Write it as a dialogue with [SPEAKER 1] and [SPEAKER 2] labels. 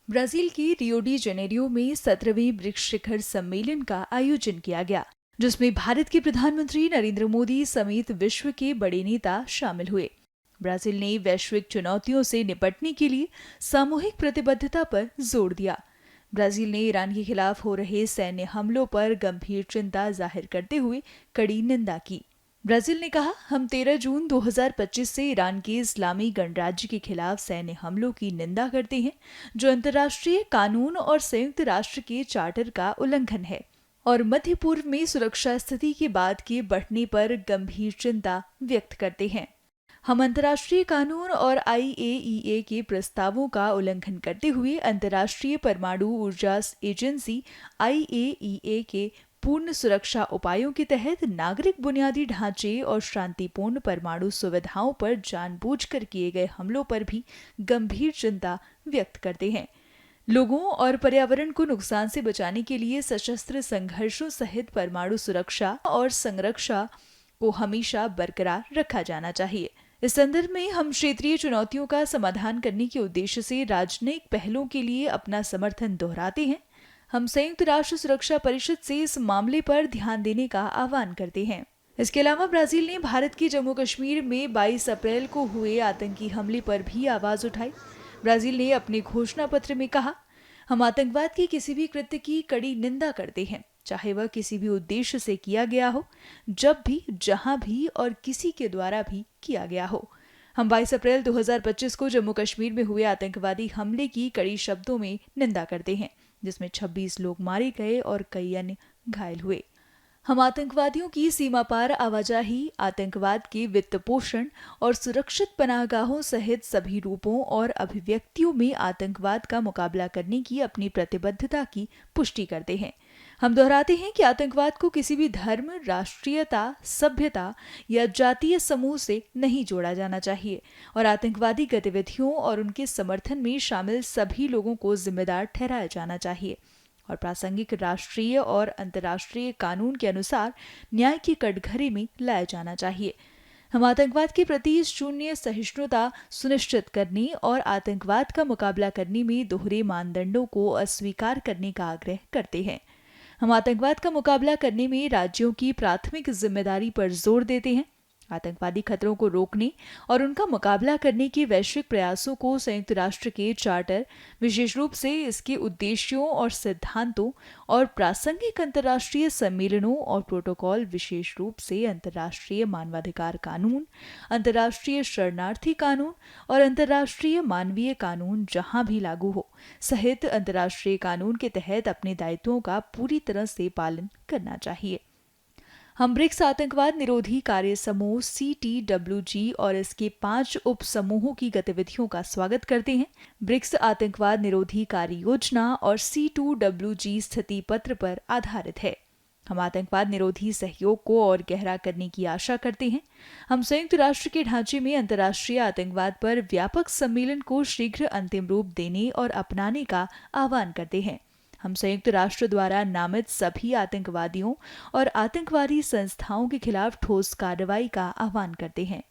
[SPEAKER 1] Brazil के Rio de Janeiro में 17वें BRICS शिखर सम्मेलन का आयोजन किया गया, जिसमें भारत के प्रधानमंत्री नरेंद्र मोदी समेत विश्व के बड़े नेता शामिल हुए। ब्राजील ने वैश्विक चुनौतियों से निपटने के लिए सामूहिक प्रतिबद्धता पर जोर दिया। ब्राजील ने ईरान के खिलाफ हो रहे सैन्य हमलों पर गंभीर चिंता जाहिर करते हुए कड़ी निंदा की। ब्राजील ने कहा, हम 13 जून 2025 से ईरान के इस्लामी गणराज्य के खिलाफ सैन्य हमलों की निंदा करते हैं, जो अंतर्राष्ट्रीय कानून और संयुक्त राष्ट्र के चार्टर का उल्लंघन है, और मध्य पूर्व में सुरक्षा स्थिति के बाद के बढ़ने पर गंभीर चिंता व्यक्त करते हैं। हम अंतर्राष्ट्रीय कानून और IAEA के प्रस्तावों का उल्लंघन करते हुए अंतर्राष्ट्रीय परमाणु ऊर्जा एजेंसी IAEA के पूर्ण सुरक्षा उपायों के तहत नागरिक बुनियादी ढांचे और शांतिपूर्ण परमाणु सुविधाओं पर जानबूझकर किए गए हमलों पर भी गंभीर चिंता व्यक्त करते हैं। लोगों और पर्यावरण को नुकसान से बचाने के लिए सशस्त्र संघर्षों सहित परमाणु सुरक्षा और संरक्षा को हमेशा बरकरार रखा जाना चाहिए। इस संदर्भ में हम क्षेत्रीय चुनौतियों का समाधान करने के उद्देश्य से राजनयिक पहलों के लिए अपना समर्थन दोहराते हैं। हम संयुक्त राष्ट्र सुरक्षा परिषद से इस मामले पर ध्यान देने का आह्वान करते हैं। इसके अलावा ब्राजील ने भारत के जम्मू कश्मीर में 22 अप्रैल को हुए आतंकी हमले पर भी आवाज उठाई। ब्राजील ने अपने घोषणा पत्र में कहा, हम आतंकवाद के किसी भी कृत्य की कड़ी निंदा करते हैं, चाहे वह किसी भी उद्देश्य से किया गया हो, जब भी, जहां भी और किसी के द्वारा भी किया गया हो। हम 22 अप्रैल 2025 को जम्मू कश्मीर में हुए आतंकवादी हमले की कड़ी शब्दों में निंदा करते हैं, जिसमें 26 लोग मारे गए और कई अन्य घायल हुए। हम आतंकवादियों की सीमा पार आवाजाही, आतंकवाद के वित्त पोषण और सुरक्षित पनाहगाहों सहित सभी रूपों और अभिव्यक्तियों में आतंकवाद का मुकाबला करने की अपनी प्रतिबद्धता की पुष्टि करते हैं। हम दोहराते हैं कि आतंकवाद को किसी भी धर्म, राष्ट्रीयता, सभ्यता या जातीय समूह से नहीं जोड़ा जाना चाहिए और आतंकवादी गतिविधियों और उनके समर्थन में शामिल सभी लोगों को जिम्मेदार ठहराया जाना चाहिए और प्रासंगिक राष्ट्रीय और अंतर्राष्ट्रीय कानून के अनुसार न्याय की कटघरे में लाया जाना चाहिए। हम आतंकवाद के प्रति शून्य सहिष्णुता सुनिश्चित करने और आतंकवाद का मुकाबला करने में दोहरे मानदंडों को अस्वीकार करने का आग्रह करते हैं। हम आतंकवाद का मुकाबला करने में राज्यों की प्राथमिक जिम्मेदारी पर जोर देते हैं। आतंकवादी खतरों को रोकने और उनका मुकाबला करने के वैश्विक प्रयासों को संयुक्त राष्ट्र के चार्टर, विशेष रूप से इसके उद्देश्यों और सिद्धांतों और प्रासंगिक अंतर्राष्ट्रीय सम्मेलनों और प्रोटोकॉल, विशेष रूप से अंतर्राष्ट्रीय मानवाधिकार कानून, अंतर्राष्ट्रीय शरणार्थी कानून और अंतर्राष्ट्रीय मानवीय कानून जहां भी लागू हो, सहित अंतर्राष्ट्रीय कानून के तहत अपने दायित्वों का पूरी तरह से पालन करना चाहिए। हम ब्रिक्स आतंकवाद निरोधी कार्य समूह CTWG और इसके 5 उप समूहों की गतिविधियों का स्वागत करते हैं। ब्रिक्स आतंकवाद निरोधी कार्य योजना और C2WG स्थिति पत्र पर आधारित है। हम आतंकवाद निरोधी सहयोग को और गहरा करने की आशा करते हैं। हम संयुक्त राष्ट्र के ढांचे में अंतर्राष्ट्रीय आतंकवाद पर व्यापक सम्मेलन को शीघ्र अंतिम रूप देने और अपनाने का आह्वान करते हैं। हम संयुक्त राष्ट्र द्वारा नामित सभी आतंकवादियों और आतंकवादी संस्थाओं के खिलाफ ठोस कार्रवाई का आह्वान करते हैं।